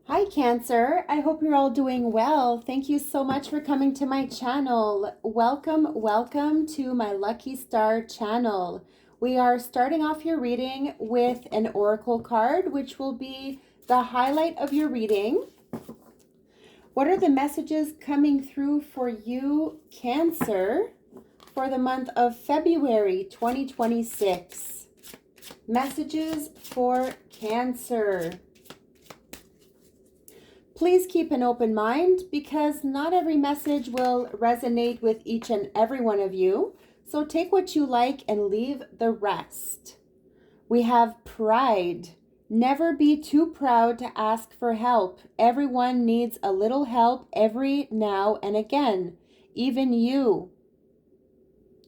Hi, Cancer. I hope you're all doing well. Thank you so much for coming to my channel. Welcome to my Lucky Star channel. We are starting off your reading with an oracle card, which will be the highlight of your reading. What are the messages coming through for you, Cancer, for the month of February 2026? Messages for Cancer. Please keep an open mind because not every message will resonate with each and every one of you. So take what you like and leave the rest. We have pride. Never be too proud to ask for help. Everyone needs a little help every now and again, even you.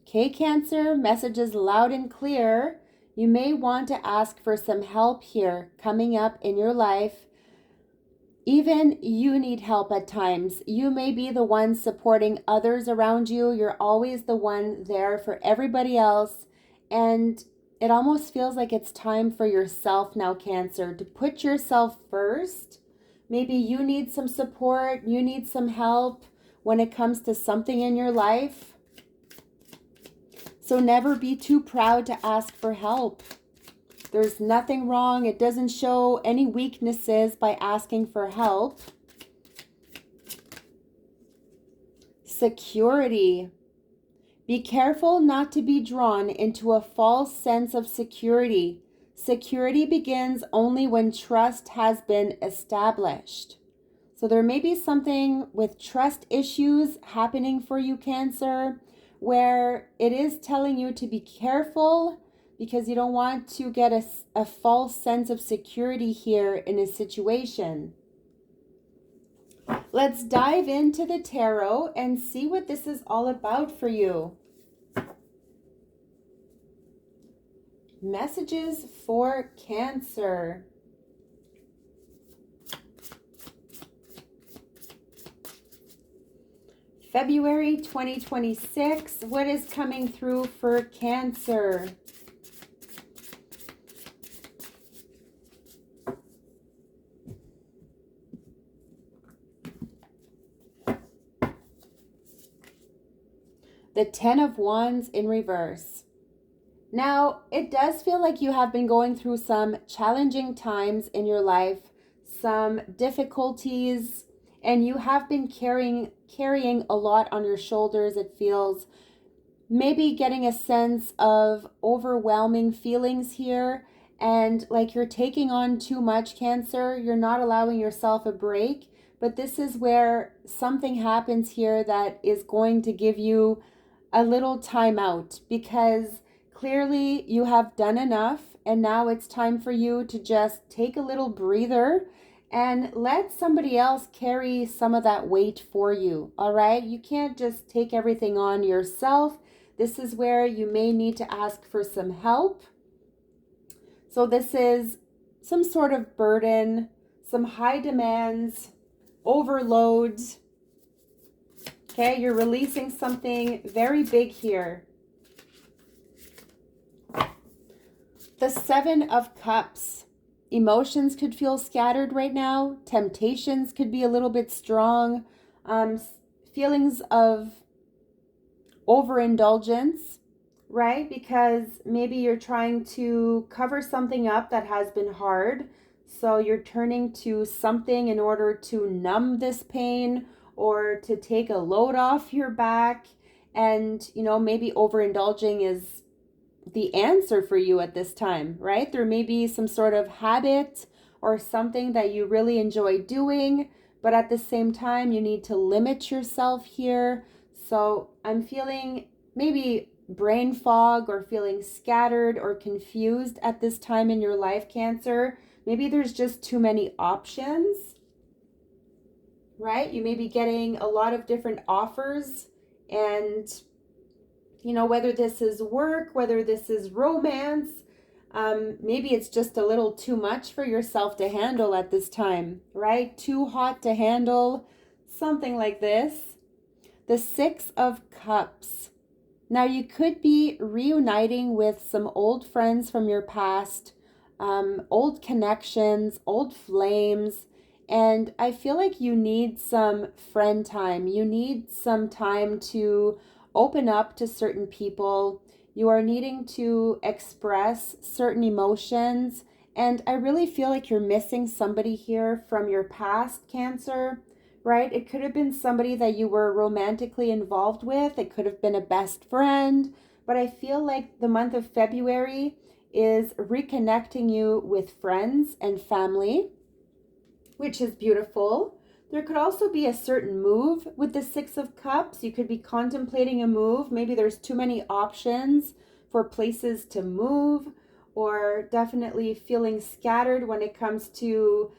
Okay, Cancer, messages loud and clear. You may want to ask for some help here coming up in your life. Even you need help at times. You may be the one supporting others around you. You're always the one there for everybody else. And it almost feels like it's time for yourself now, Cancer, to put yourself first. Maybe you need some support. You need some help when it comes to something in your life. So never be too proud to ask for help. There's nothing wrong. It doesn't show any weaknesses by asking for help. Security. Be careful not to be drawn into a false sense of security. Security begins only when trust has been established. So there may be something with trust issues happening for you, Cancer, where it is telling you to be careful because you don't want to get a false sense of security here in a situation. Let's dive into the tarot and see what this is all about for you. Messages for Cancer. February 2026, what is coming through for Cancer? The Ten of Wands in reverse. Now, it does feel like you have been going through some challenging times in your life, some difficulties, and you have been carrying a lot on your shoulders, it feels. Maybe getting a sense of overwhelming feelings here, and like you're taking on too much, Cancer. You're not allowing yourself a break, but this is where something happens here that is going to give you a little time out because clearly you have done enough and now it's time for you to just take a little breather and let somebody else carry some of that weight for you. All right? You can't just take everything on yourself. This is where you may need to ask for some help. So this is some sort of burden, some high demands, overloads. Okay, you're releasing something very big here. The Seven of Cups. Emotions could feel scattered right now. Temptations could be a little bit strong. Feelings of overindulgence, right? Because maybe you're trying to cover something up that has been hard. So you're turning to something in order to numb this pain or to take a load off your back. And, maybe overindulging is the answer for you at this time, right? There may be some sort of habit or something that you really enjoy doing, but at the same time, you need to limit yourself here. So I'm feeling maybe brain fog or feeling scattered or confused at this time in your life, Cancer. Maybe there's just too many options, right? You may be getting a lot of different offers and whether this is work, whether this is romance, maybe it's just a little too much for yourself to handle at this time, right? Too hot to handle, something like this. The Six of Cups. Now, you could be reuniting with some old friends from your past, old connections, old flames, And I feel like you need some friend time. You need some time to open up to certain people. You are needing to express certain emotions. And I really feel like you're missing somebody here from your past, Cancer, right? It could have been somebody that you were romantically involved with, it could have been a best friend. But I feel like the month of February is reconnecting you with friends and family, which is beautiful. There could also be a certain move with the Six of Cups. You could be contemplating a move. Maybe there's too many options for places to move, or definitely feeling scattered when it comes to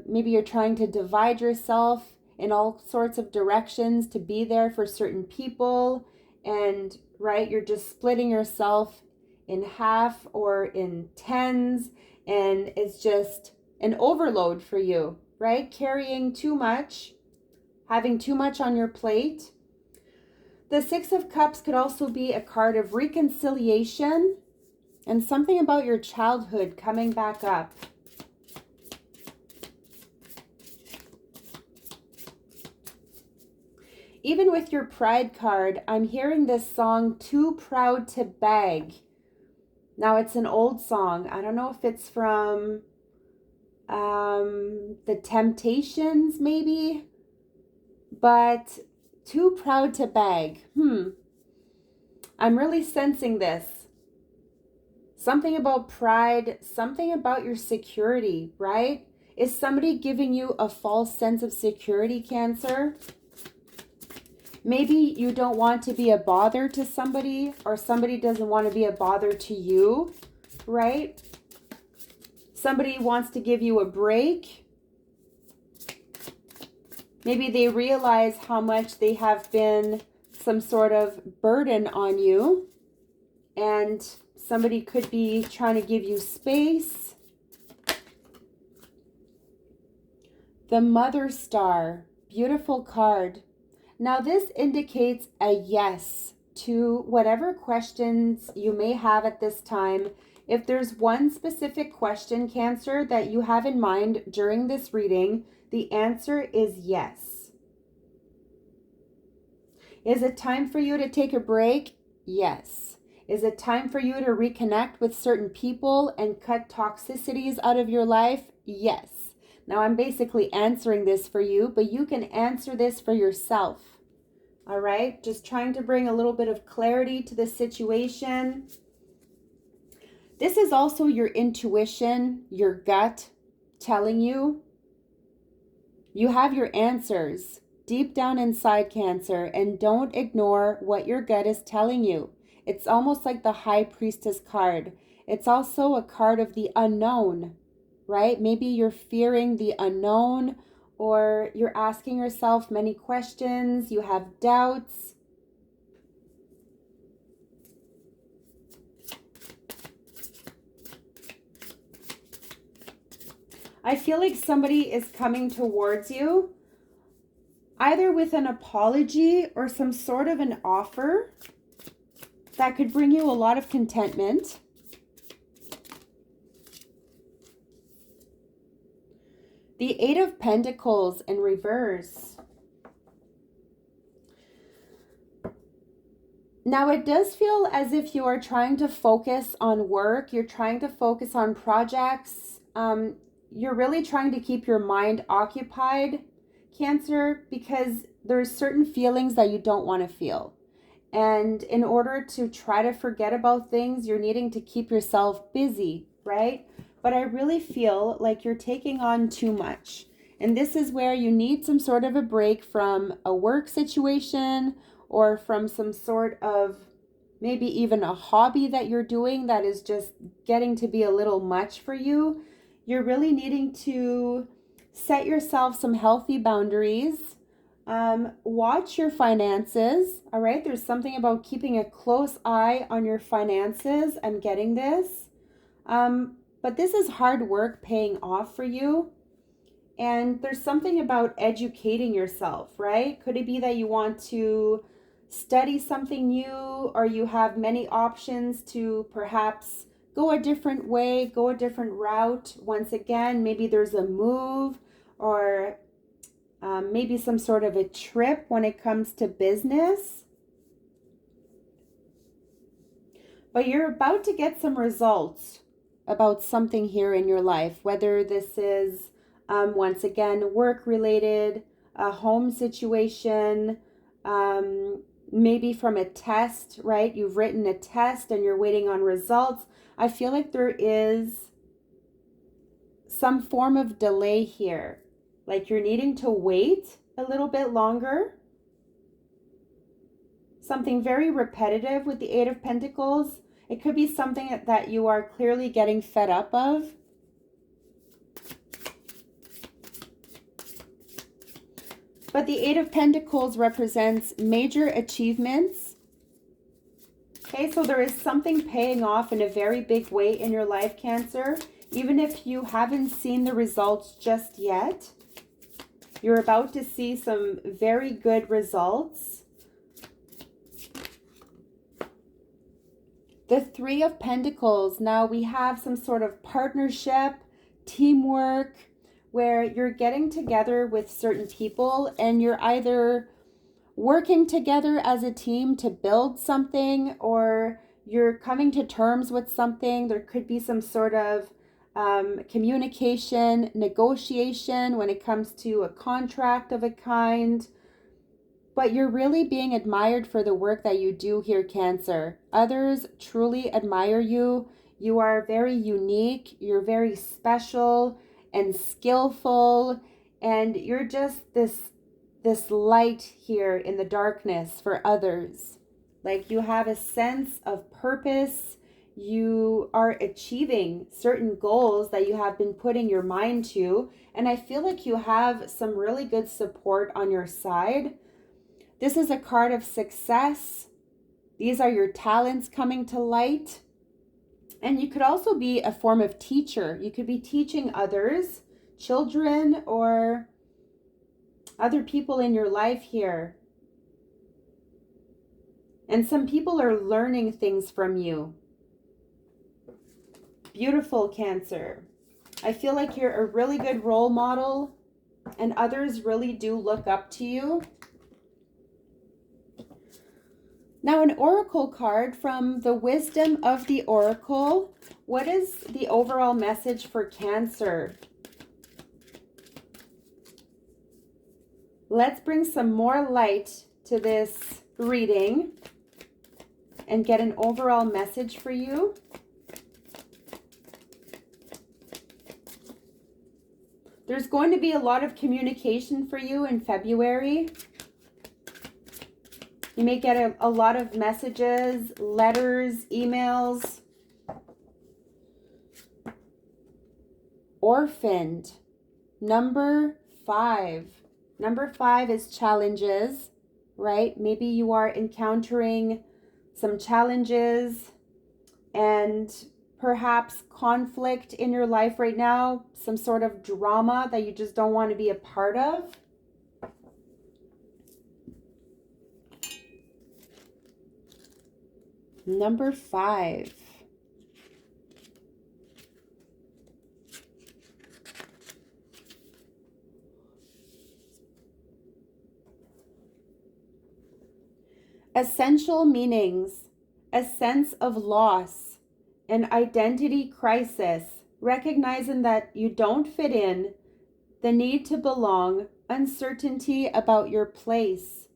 maybe you're trying to divide yourself in all sorts of directions to be there for certain people. And right, you're just splitting yourself in half or in tens, and it's just an overload for you, right? Carrying too much, having too much on your plate. The Six of Cups could also be a card of reconciliation and something about your childhood coming back up. Even with your Pride card, I'm hearing this song, Too Proud to Beg. Now, it's an old song. I don't know if it's from the Temptations, maybe, but Too Proud to Beg. I'm really sensing this. Something about pride, something about your security, right? Is somebody giving you a false sense of security, Cancer? Maybe you don't want to be a bother to somebody, or somebody doesn't want to be a bother to you, right? Somebody wants to give you a break. Maybe they realize how much they have been some sort of burden on you, and somebody could be trying to give you space. The Mother Star, beautiful card. Now this indicates a yes to whatever questions you may have at this time. If there's one specific question, Cancer, that you have in mind during this reading, the answer is yes. Is it time for you to take a break? Yes. Is it time for you to reconnect with certain people and cut toxicities out of your life? Yes. Now I'm basically answering this for you, but you can answer this for yourself. All right? Just trying to bring a little bit of clarity to the situation. This is also your intuition, your gut telling you. You have your answers deep down inside, Cancer, and don't ignore what your gut is telling you. It's almost like the High Priestess card. It's also a card of the unknown, right? Maybe you're fearing the unknown, or you're asking yourself many questions, you have doubts. I feel like somebody is coming towards you, either with an apology or some sort of an offer that could bring you a lot of contentment. The Eight of Pentacles in reverse. Now it does feel as if you are trying to focus on work. You're trying to focus on projects. You're really trying to keep your mind occupied, Cancer, because there's certain feelings that you don't want to feel. And in order to try to forget about things, you're needing to keep yourself busy, right? But I really feel like you're taking on too much. And this is where you need some sort of a break from a work situation, or from some sort of maybe even a hobby that you're doing that is just getting to be a little much for you. You're really needing to set yourself some healthy boundaries. Watch your finances, all right? There's something about keeping a close eye on your finances. I'm getting this. But this is hard work paying off for you. And there's something about educating yourself, right? Could it be that you want to study something new, or you have many options to perhaps go a different way, go a different route? Once again, maybe there's a move, or maybe some sort of a trip when it comes to business. But you're about to get some results about something here in your life, whether this is, once again, work related, a home situation, maybe from a test, right? You've written a test and you're waiting on results. I feel like there is some form of delay here, like you're needing to wait a little bit longer. Something very repetitive with the Eight of Pentacles. It could be something that you are clearly getting fed up of. But the Eight of Pentacles represents major achievements. Okay, so there is something paying off in a very big way in your life, Cancer. Even if you haven't seen the results just yet, you're about to see some very good results. The Three of Pentacles. Now we have some sort of partnership, teamwork, where you're getting together with certain people and you're either working together as a team to build something, or you're coming to terms with something. There could be some sort of communication, negotiation when it comes to a contract of a kind. But you're really being admired for the work that you do here, Cancer. Others truly admire you. You are very unique. You're very special and skillful. And you're just this light here in the darkness for others. Like you have a sense of purpose. You are achieving certain goals that you have been putting your mind to. And I feel like you have some really good support on your side. This is a card of success. These are your talents coming to light. And you could also be a form of teacher. You could be teaching others, children, or other people in your life here. And some people are learning things from you. Beautiful, Cancer. I feel like you're a really good role model and others really do look up to you. Now, an oracle card from the Wisdom of the Oracle. What is the overall message for Cancer? Let's bring some more light to this reading and get an overall message for you. There's going to be a lot of communication for you in February. You may get a lot of messages, letters, emails. Orphaned. Number 5. Number 5 is challenges, right? Maybe you are encountering some challenges and perhaps conflict in your life right now. Some sort of drama that you just don't want to be a part of. Number 5. Essential meanings, a sense of loss, an identity crisis, recognizing that you don't fit in, the need to belong, uncertainty about your place.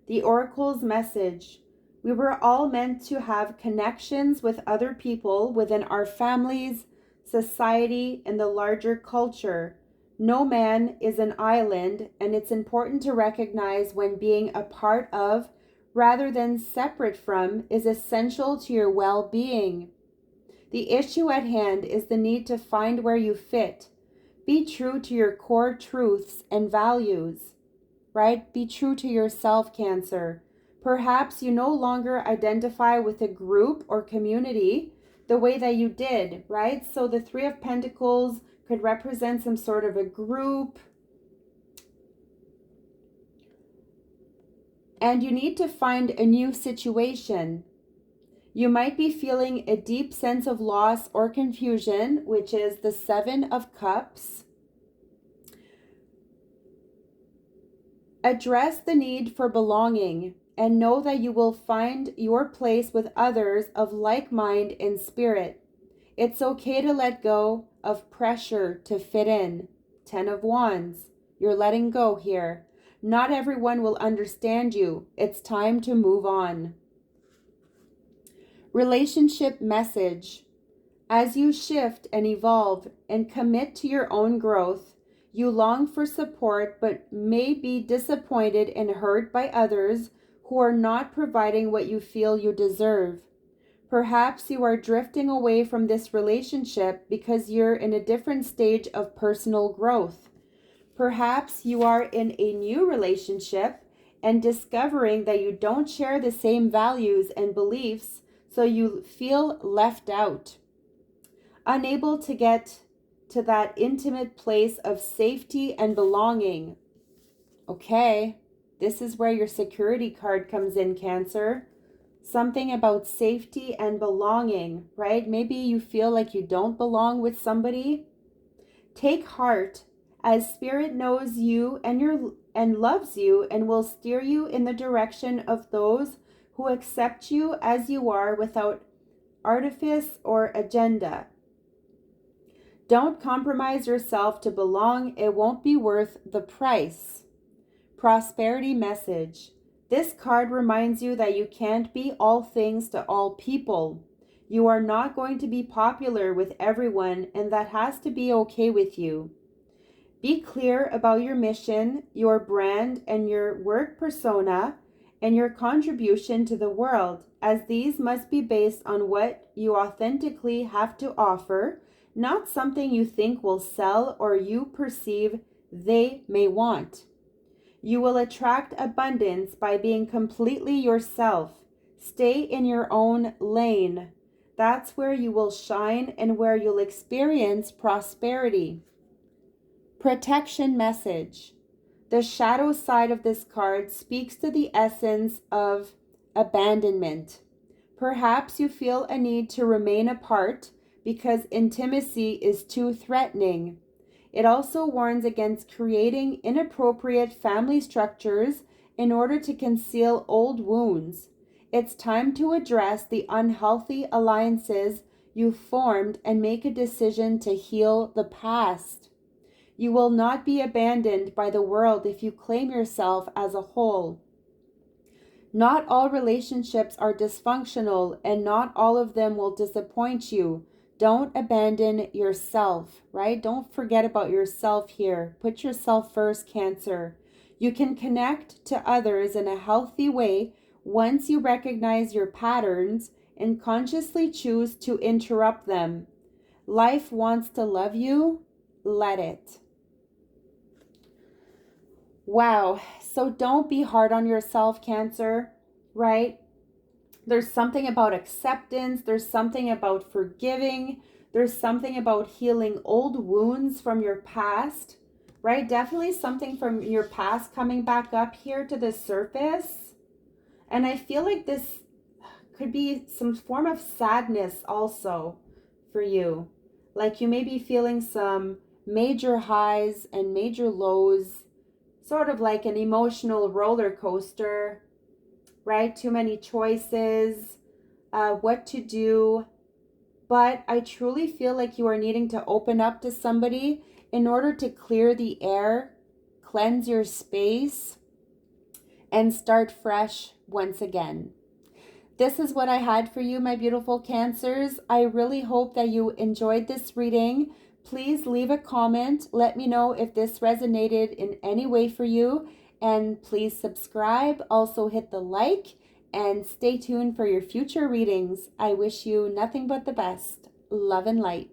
The Oracle's message. We were all meant to have connections with other people within our families, society, and the larger culture. No man is an island, and it's important to recognize when being a part of, rather than separate from, is essential to your well-being. The issue at hand is the need to find where you fit. Be true to your core truths and values, right? Be true to yourself, Cancer. Perhaps you no longer identify with a group or community the way that you did, right? So the Three of Pentacles could represent some sort of a group. And you need to find a new situation. You might be feeling a deep sense of loss or confusion, which is the Seven of Cups. Address the need for belonging and know that you will find your place with others of like mind and spirit. It's okay to let go of pressure to fit in. 10 of Wands. You're letting go here. Not everyone will understand you. It's time to move on. Relationship message. As you shift and evolve and commit to your own growth, you long for support but may be disappointed and hurt by others who are not providing what you feel you deserve. Perhaps you are drifting away from this relationship because you're in a different stage of personal growth. Perhaps you are in a new relationship and discovering that you don't share the same values and beliefs, so you feel left out, unable to get to that intimate place of safety and belonging. Okay, this is where your security card comes in, Cancer. Something about safety and belonging, right? Maybe you feel like you don't belong with somebody. Take heart, as Spirit knows you and loves you and will steer you in the direction of those who accept you as you are without artifice or agenda. Don't compromise yourself to belong. It won't be worth the price. Prosperity message. This card reminds you that you can't be all things to all people. You are not going to be popular with everyone, and that has to be okay with you. Be clear about your mission, your brand, and your work persona, and your contribution to the world, as these must be based on what you authentically have to offer, not something you think will sell or you perceive they may want. You will attract abundance by being completely yourself. Stay in your own lane. That's where you will shine and where you'll experience prosperity. Protection message. The shadow side of this card speaks to the essence of abandonment. Perhaps you feel a need to remain apart because intimacy is too threatening. It also warns against creating inappropriate family structures in order to conceal old wounds. It's time to address the unhealthy alliances you formed and make a decision to heal the past. You will not be abandoned by the world if you claim yourself as a whole. Not all relationships are dysfunctional, and not all of them will disappoint you. Don't abandon yourself, right? Don't forget about yourself here. Put yourself first, Cancer. You can connect to others in a healthy way once you recognize your patterns and consciously choose to interrupt them. Life wants to love you. Let it. Wow. So don't be hard on yourself, Cancer, right? There's something about acceptance. There's something about forgiving. There's something about healing old wounds from your past, right? Definitely something from your past coming back up here to the surface. And I feel like this could be some form of sadness also for you. Like you may be feeling some major highs and major lows, sort of like an emotional roller coaster, right? Too many choices, what to do. But I truly feel like you are needing to open up to somebody in order to clear the air, cleanse your space, and start fresh once again. This is what I had for you, my beautiful Cancers. I really hope that you enjoyed this reading. Please leave a comment. Let me know if this resonated in any way for you. And please subscribe. Also hit the like and stay tuned for your future readings. I wish you nothing but the best. Love and light.